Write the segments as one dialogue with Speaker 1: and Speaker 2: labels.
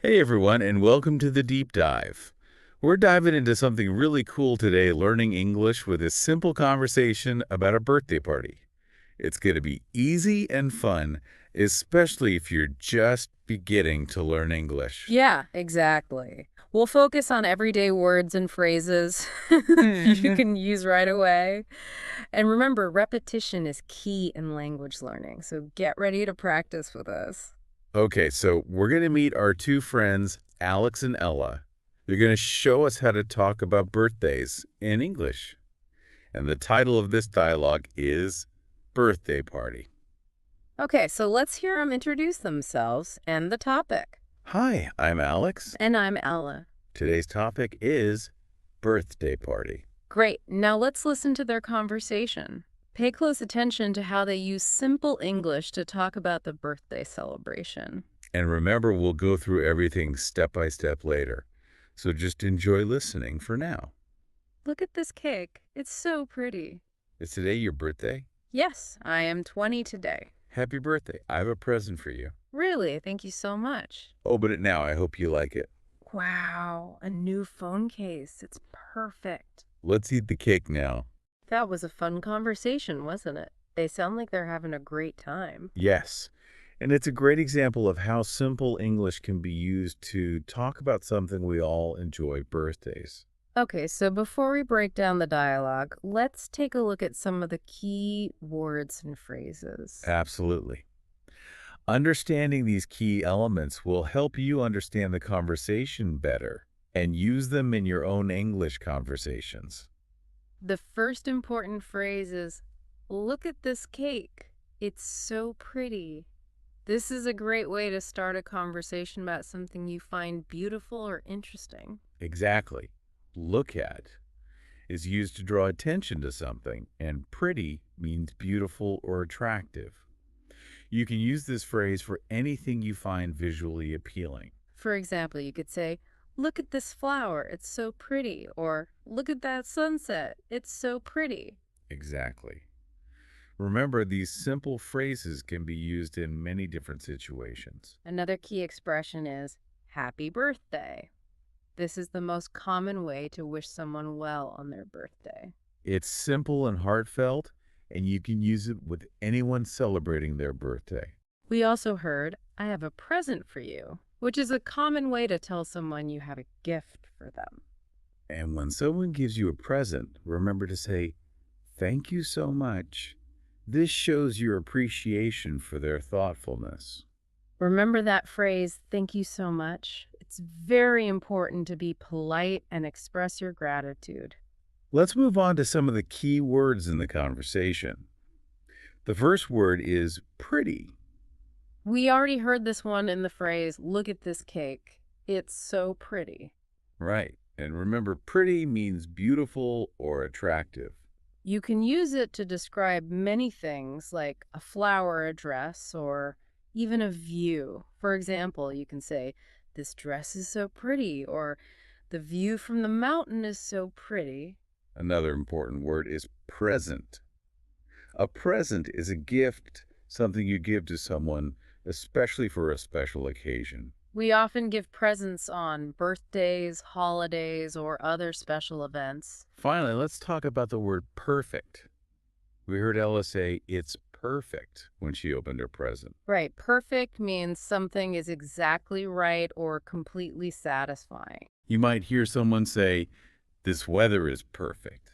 Speaker 1: Hey everyone, and welcome to the Deep Dive. We're diving into something really cool today, learning English with a simple conversation about a birthday party. It's going to be easy and fun, especially if you're just beginning to learn English.
Speaker 2: Yeah, exactly. We'll focus on everyday words and phrases you can use right away. And remember, repetition is key in language learning, so get ready to practice with us.
Speaker 1: Okay, so we're going to meet our two friends, Alex and Ella. They're going to show us how to talk about birthdays in English. And the title of this dialogue is Birthday Party.
Speaker 2: Okay, so let's hear them introduce themselves and the topic.
Speaker 1: Hi, I'm Alex.
Speaker 2: And I'm Ella.
Speaker 1: Today's topic is birthday party.
Speaker 2: Great, now let's listen to their conversation. Pay close attention to how they use simple English to talk about the birthday celebration.
Speaker 1: And remember, we'll go through everything step by step later. So just enjoy listening for now.
Speaker 2: Look at this cake. It's so pretty.
Speaker 1: Is today your birthday?
Speaker 2: Yes, I am 20 today.
Speaker 1: Happy birthday. I have a present for you.
Speaker 2: Really? Thank you so much.
Speaker 1: Open it now. I hope you like it.
Speaker 2: Wow, a new phone case. It's perfect.
Speaker 1: Let's eat the cake now.
Speaker 2: That was a fun conversation, wasn't it? They sound like they're having a great time.
Speaker 1: Yes. And it's a great example of how simple English can be used to talk about something we all enjoy, birthdays.
Speaker 2: Okay, so before we break down the dialogue, let's take a look at some of the key words and phrases.
Speaker 1: Absolutely. Understanding these key elements will help you understand the conversation better and use them in your own English conversations.
Speaker 2: The first important phrase is, look at this cake. It's so pretty. This is a great way to start a conversation about something you find beautiful or interesting.
Speaker 1: Exactly. Look at is used to draw attention to something, and pretty means beautiful or attractive. You can use this phrase for anything you find visually appealing.
Speaker 2: For example, you could say, look at this flower, it's so pretty, or look at that sunset, it's so pretty.
Speaker 1: Exactly. Remember, these simple phrases can be used in many different situations.
Speaker 2: Another key expression is happy birthday. This is the most common way to wish someone well on their birthday.
Speaker 1: It's simple and heartfelt, and you can use it with anyone celebrating their birthday.
Speaker 2: We also heard, I have a present for you, which is a common way to tell someone you have a gift for them.
Speaker 1: And when someone gives you a present, remember to say, thank you so much. This shows your appreciation for their thoughtfulness.
Speaker 2: Remember that phrase, thank you so much? It's very important to be polite and express your gratitude.
Speaker 1: Let's move on to some of the key words in the conversation. The first word is pretty.
Speaker 2: We already heard this one in the phrase, look at this cake. It's so pretty.
Speaker 1: Right. And remember, pretty means beautiful or attractive.
Speaker 2: You can use it to describe many things like a flower, a dress, or even a view. For example, you can say, this dress is so pretty, or the view from the mountain is so pretty.
Speaker 1: Another important word is present. A present is a gift, something you give to someone, especially for a special occasion.
Speaker 2: We often give presents on birthdays, holidays, or other special events.
Speaker 1: Finally, let's talk about the word perfect. We heard Ella say it's perfect when she opened her present.
Speaker 2: Right, perfect means something is exactly right or completely satisfying.
Speaker 1: You might hear someone say, this weather is perfect,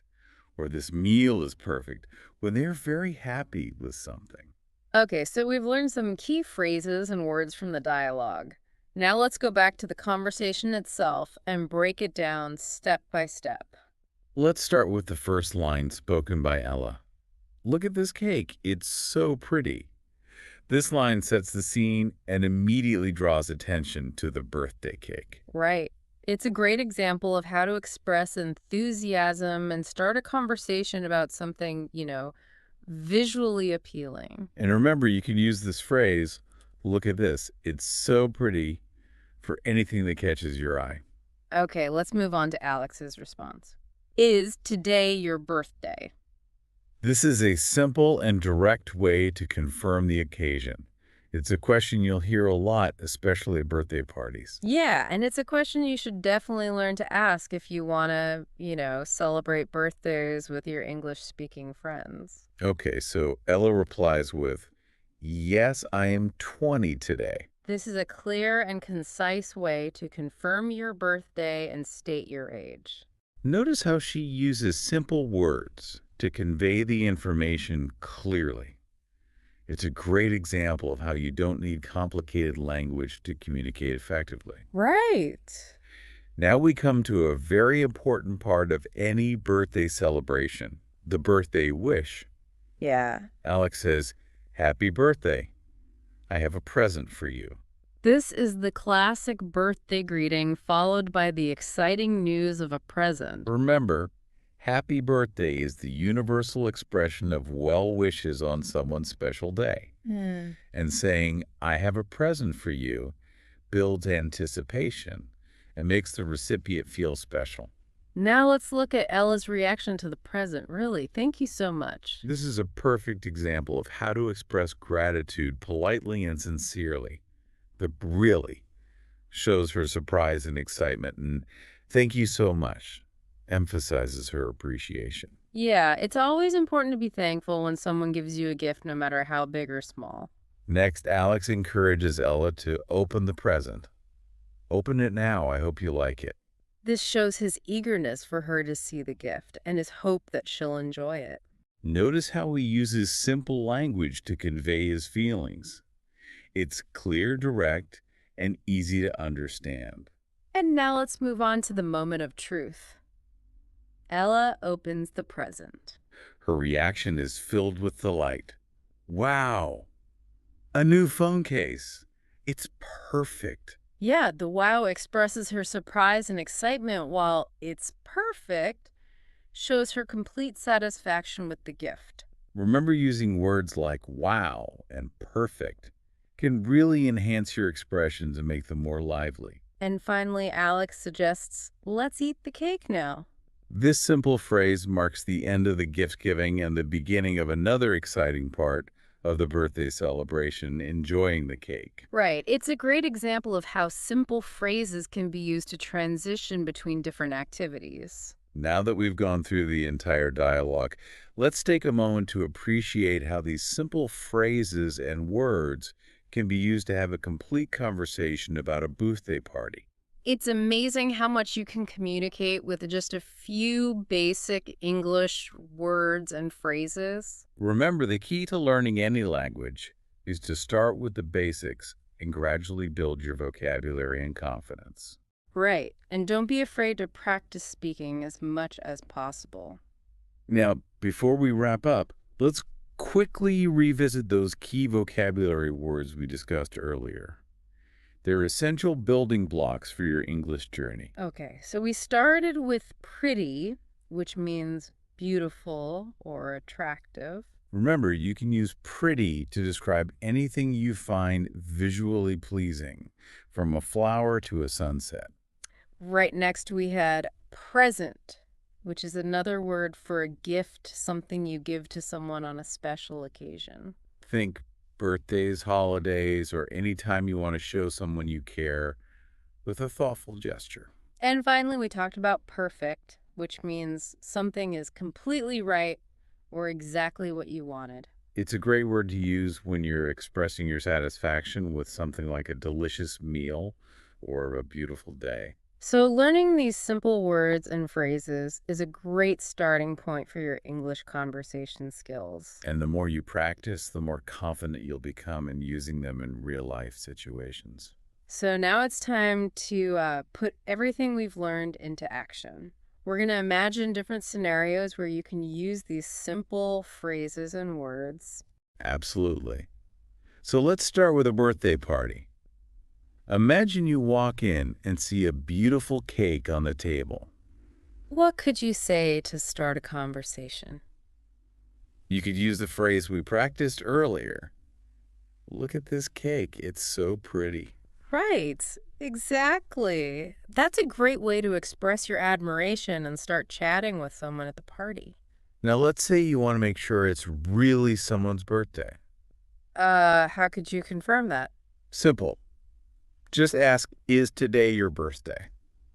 Speaker 1: or this meal is perfect, when they're very happy with something.
Speaker 2: Okay, so we've learned some key phrases and words from the dialogue. Now let's go back to the conversation itself and break it down step by step.
Speaker 1: Let's start with the first line spoken by Ella. Look at this cake. It's so pretty. This line sets the scene and immediately draws attention to the birthday cake.
Speaker 2: Right. It's a great example of how to express enthusiasm and start a conversation about something, visually appealing.
Speaker 1: And remember, you can use this phrase, look at this. It's so pretty, for anything that catches your eye.
Speaker 2: Okay, let's move on to Alex's response. Is today your birthday?
Speaker 1: This is a simple and direct way to confirm the occasion. It's a question you'll hear a lot, especially at birthday parties.
Speaker 2: Yeah, and it's a question you should definitely learn to ask if you want to, celebrate birthdays with your English-speaking friends.
Speaker 1: Okay, so Ella replies with, "Yes, I am 20 today."
Speaker 2: This is a clear and concise way to confirm your birthday and state your age.
Speaker 1: Notice how she uses simple words to convey the information clearly. It's a great example of how you don't need complicated language to communicate effectively.
Speaker 2: Right.
Speaker 1: Now we come to a very important part of any birthday celebration, the birthday wish.
Speaker 2: Yeah.
Speaker 1: Alex says, "Happy birthday. I have a present for you."
Speaker 2: This is the classic birthday greeting followed by the exciting news of a present.
Speaker 1: Remember, happy birthday is the universal expression of well wishes on someone's special day. And saying, "I have a present for you," builds anticipation and makes the recipient feel special.
Speaker 2: Now let's look at Ella's reaction to the present. Really, thank you so much.
Speaker 1: This is a perfect example of how to express gratitude politely and sincerely. That really shows her surprise and excitement, and "thank you so much" emphasizes her appreciation.
Speaker 2: Yeah, it's always important to be thankful when someone gives you a gift, no matter how big or small.
Speaker 1: Next, Alex encourages Ella to open the present. "Open it now. I hope you like it."
Speaker 2: This shows his eagerness for her to see the gift and his hope that she'll enjoy it.
Speaker 1: Notice how he uses simple language to convey his feelings. It's clear, direct, and easy to understand.
Speaker 2: And now let's move on to the moment of truth. Ella opens the present.
Speaker 1: Her reaction is filled with delight. "Wow! A new phone case. It's perfect."
Speaker 2: Yeah, the wow expresses her surprise and excitement, while it's perfect shows her complete satisfaction with the gift.
Speaker 1: Remember, using words like "wow" and "perfect" can really enhance your expressions and make them more lively.
Speaker 2: And finally, Alex suggests, let's eat the cake now.
Speaker 1: This simple phrase marks the end of the gift giving and the beginning of another exciting part of the birthday celebration, enjoying the cake.
Speaker 2: Right. It's a great example of how simple phrases can be used to transition between different activities.
Speaker 1: Now that we've gone through the entire dialogue, let's take a moment to appreciate how these simple phrases and words can be used to have a complete conversation about a birthday party.
Speaker 2: It's amazing how much you can communicate with just a few basic English words and phrases.
Speaker 1: Remember, the key to learning any language is to start with the basics and gradually build your vocabulary and confidence.
Speaker 2: Right. And don't be afraid to practice speaking as much as possible.
Speaker 1: Now, before we wrap up, let's quickly revisit those key vocabulary words we discussed earlier. They're essential building blocks for your English journey.
Speaker 2: Okay, so we started with pretty, which means beautiful or attractive.
Speaker 1: Remember, you can use pretty to describe anything you find visually pleasing, from a flower to a sunset.
Speaker 2: Right next we had present, which is another word for a gift, something you give to someone on a special occasion.
Speaker 1: Think birthdays, holidays, or any time you want to show someone you care with a thoughtful gesture.
Speaker 2: And finally, we talked about perfect, which means something is completely right or exactly what you wanted.
Speaker 1: It's a great word to use when you're expressing your satisfaction with something like a delicious meal or a beautiful day.
Speaker 2: So learning these simple words and phrases is a great starting point for your English conversation skills.
Speaker 1: And the more you practice, the more confident you'll become in using them in real-life situations.
Speaker 2: So now it's time to put everything we've learned into action. We're going to imagine different scenarios where you can use these simple phrases and words.
Speaker 1: Absolutely. So let's start with a birthday party. Imagine you walk in and see a beautiful cake on the table.
Speaker 2: What could you say to start a conversation?
Speaker 1: You could use the phrase we practiced earlier. "Look at this cake. It's so pretty."
Speaker 2: Right, exactly. That's a great way to express your admiration and start chatting with someone at the party.
Speaker 1: Now let's say you want to make sure it's really someone's birthday.
Speaker 2: How could you confirm that?
Speaker 1: Simple. Just ask, is today your birthday?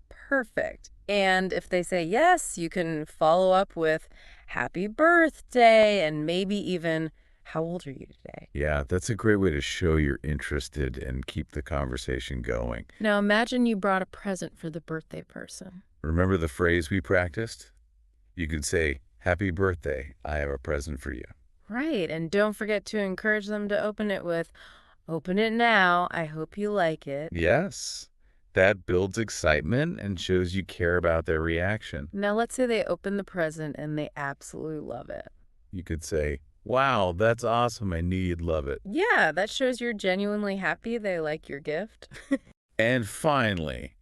Speaker 2: Perfect. And if they say yes, you can follow up with happy birthday and maybe even how old are you today?
Speaker 1: Yeah, that's a great way to show you're interested and keep the conversation going.
Speaker 2: Now imagine you brought a present for the birthday person.
Speaker 1: Remember the phrase we practiced? You could say, happy birthday, I have a present for you.
Speaker 2: Right, and don't forget to encourage them to open it with, open it now, I hope you like it.
Speaker 1: Yes, that builds excitement and shows you care about their reaction.
Speaker 2: Now let's say they open the present and they absolutely love it.
Speaker 1: You could say, wow, that's awesome, I knew you'd love it.
Speaker 2: Yeah, that shows you're genuinely happy they like your gift.
Speaker 1: And finally,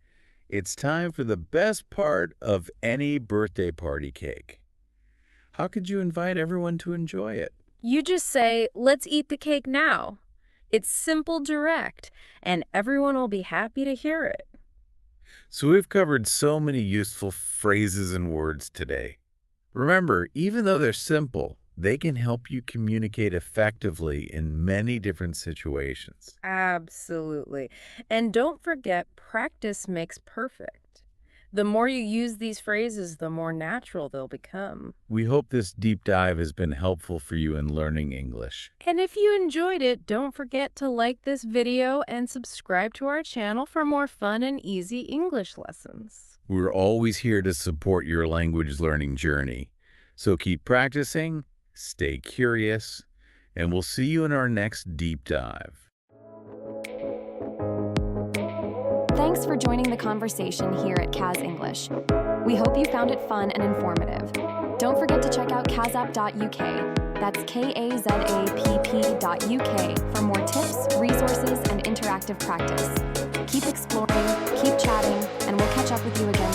Speaker 1: it's time for the best part of any birthday party cake. How could you invite everyone to enjoy it?
Speaker 2: You just say, let's eat the cake now. It's simple, direct, and everyone will be happy to hear it.
Speaker 1: So we've covered so many useful phrases and words today. Remember, even though they're simple, they can help you communicate effectively in many different situations.
Speaker 2: Absolutely. And don't forget, practice makes perfect. The more you use these phrases, the more natural they'll become.
Speaker 1: We hope this deep dive has been helpful for you in learning English.
Speaker 2: And if you enjoyed it, don't forget to like this video and subscribe to our channel for more fun and easy English lessons.
Speaker 1: We're always here to support your language learning journey. So keep practicing, stay curious, and we'll see you in our next deep dive.
Speaker 3: Thanks for joining the conversation here at Kaz English. We hope you found it fun and informative. Don't forget to check out kazapp.uk. That's kazapp.uk for more tips, resources, and interactive practice. Keep exploring, keep chatting, and we'll catch up with you again